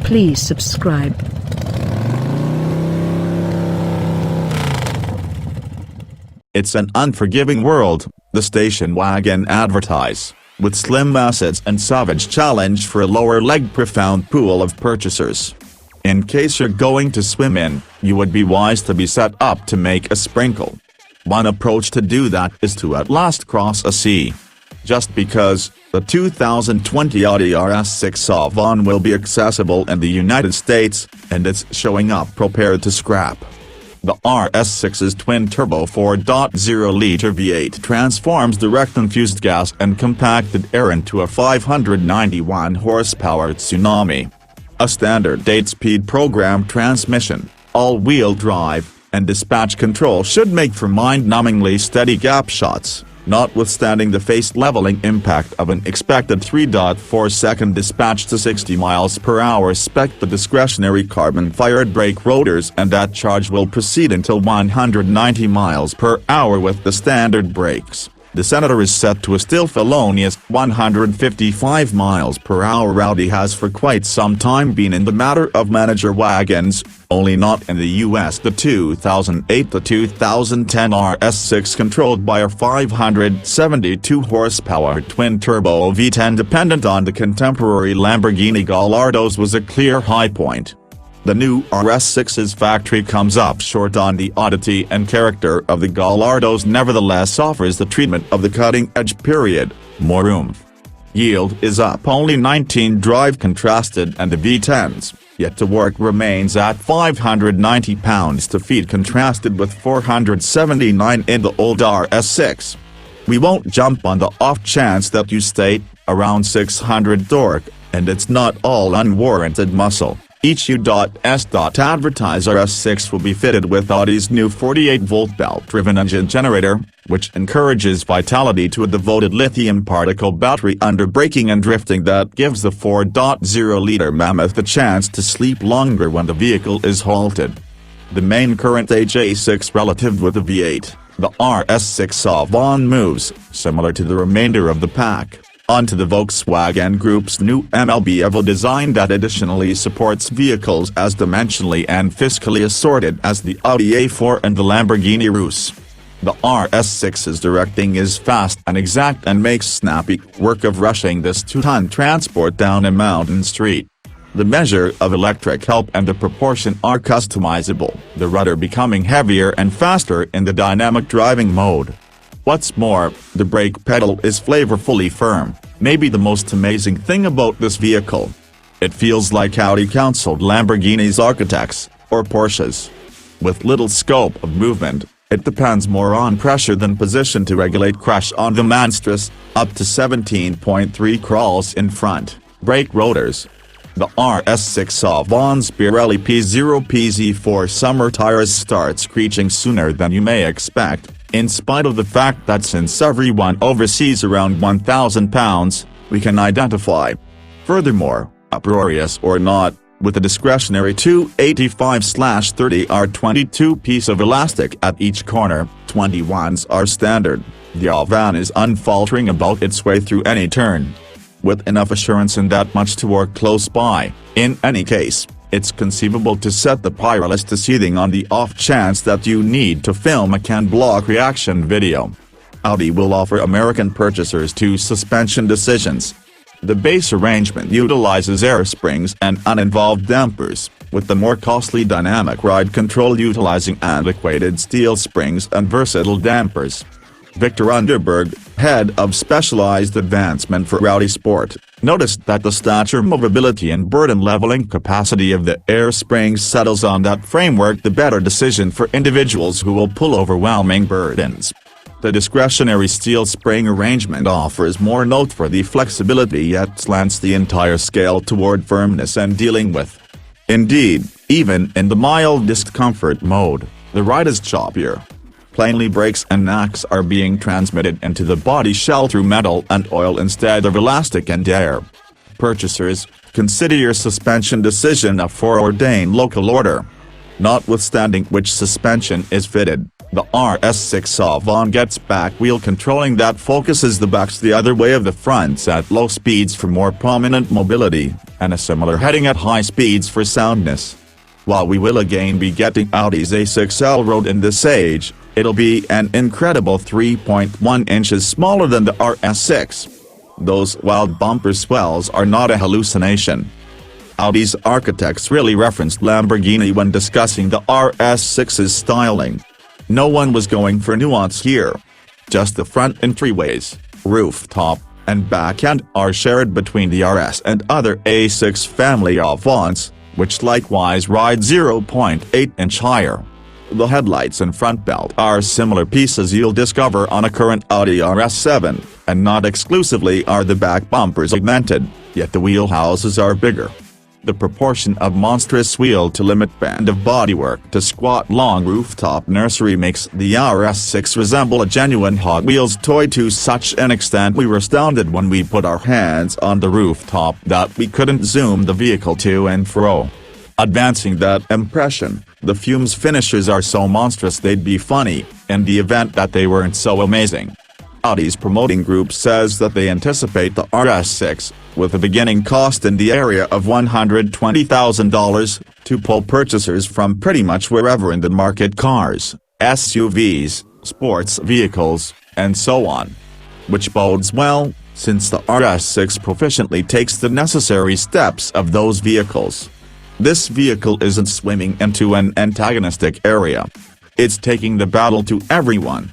Please subscribe. It's an unforgiving world, the station wagon advertise, with slim assets and savage challenge for a lower leg profound pool of purchasers. In case you're going to swim in, you would be wise to be set up to make a sprinkle. One approach to do that is to at last cross a sea. Just because, the 2020 Audi RS6 Avant will be accessible in the United States, and it's showing up prepared to scrap. The RS6's twin-turbo 4.0-liter V8 transforms direct-infused gas and compacted air into a 591-horsepower tsunami. A standard 8-speed program transmission, all-wheel drive, and dispatch control should make for mind-numbingly steady gap shots, notwithstanding the face-leveling impact of an expected 3.4-second dispatch to 60 miles per hour. Spec the discretionary carbon-fired brake rotors, and that charge will proceed until 190 miles per hour with the standard brakes. The Senator is set to a still-felonious 155 miles per hour. Audi has for quite some time been in the matter of manager wagons, only not in the US. The 2008 to 2010 RS6, controlled by a 572-horsepower twin-turbo V10 dependent on the contemporary Lamborghini Gallardos, was a clear high point. The new RS6's factory comes up short on the oddity and character of the Gallardos, nevertheless offers the treatment of the cutting-edge period, more oomph. Yield is up only 19, drive contrasted, and the V10's yet to work remains at 590 pounds-to-feet, contrasted with 479 in the old RS6. We won't jump on the off chance that you state around 600 torque, and it's not all unwarranted muscle. Each U.S.advertise RS6 will be fitted with Audi's new 48-volt belt-driven engine generator, which encourages vitality to a devoted lithium-particle battery under braking and drifting that gives the 4.0-liter mammoth the chance to sleep longer when the vehicle is halted. The main current H6 relative with the V8, the RS6 Avant moves, similar to the remainder of the pack, onto the Volkswagen Group's new MLB Evo design that additionally supports vehicles as dimensionally and fiscally assorted as the Audi A4 and the Lamborghini Urus. The RS6's directing is fast and exact and makes snappy work of rushing this 2-ton transport down a mountain street. The measure of electric help and the proportion are customizable, the rudder becoming heavier and faster in the dynamic driving mode. What's more, the brake pedal is flavorfully firm. Maybe the most amazing thing about this vehicle. It feels like Audi counseled Lamborghini's architects, or Porsches. With little scope of movement, it depends more on pressure than position to regulate crash on the monstrous, up to 17.3 crawls in front, brake rotors. The RS6 Avant's Pirelli P0PZ4 summer tires start screeching sooner than you may expect, in spite of the fact that since everyone oversees around 1,000 pounds, we can identify. Furthermore, uproarious or not, with a discretionary 285/30R22 piece of elastic at each corner, 21s are standard, the Avant is unfaltering about its way through any turn. With enough assurance and that much to work close by, in any case, it's conceivable to set the Pirellis to seething on the off chance that you need to film a can-block reaction video. Audi will offer American purchasers 2 suspension decisions. The base arrangement utilizes air springs and uninvolved dampers, with the more costly dynamic ride control utilizing antiquated steel springs and versatile dampers. Victor Underberg, head of specialized advancement for Audi Sport, noticed that the stature, movability and burden leveling capacity of the air springs settles on that framework, the better decision for individuals who will pull overwhelming burdens. The discretionary steel spring arrangement offers more noteworthy flexibility yet slants the entire scale toward firmness and dealing with. Indeed, even in the mild discomfort mode, the ride is choppier. Plainly, brakes and knocks are being transmitted into the body shell through metal and oil instead of elastic and air. Purchasers, consider your suspension decision a foreordained local order. Notwithstanding which suspension is fitted, the RS6 Avant gets back wheel controlling that focuses the backs the other way of the fronts at low speeds for more prominent mobility, and a similar heading at high speeds for soundness. While we will again be getting Audi's A6L Road in this age, it'll be an incredible 3.1 inches smaller than the RS6. Those wild bumper swells are not a hallucination. Audi's architects really referenced Lamborghini when discussing the RS6's styling. No one was going for nuance here. Just the front entryways, rooftop, and back end are shared between the RS and other A6 family Avants, which likewise ride 0.8 inch higher. The headlights and front belt are similar pieces you'll discover on a current Audi RS7, and not exclusively are the back bumpers augmented, yet the wheel houses are bigger. The proportion of monstrous wheel-to-limit band of bodywork to squat-long rooftop nursery makes the RS6 resemble a genuine Hot Wheels toy to such an extent we were astounded when we put our hands on the rooftop that we couldn't zoom the vehicle to and fro. Advancing that impression, the fumes finishers are so monstrous they'd be funny, in the event that they weren't so amazing. Audi's promoting group says that they anticipate the RS6, with a beginning cost in the area of $120,000, to pull purchasers from pretty much wherever in the market: cars, SUVs, sports vehicles, and so on. Which bodes well, since the RS6 proficiently takes the necessary steps of those vehicles. This vehicle isn't swimming into an antagonistic area. It's taking the battle to everyone.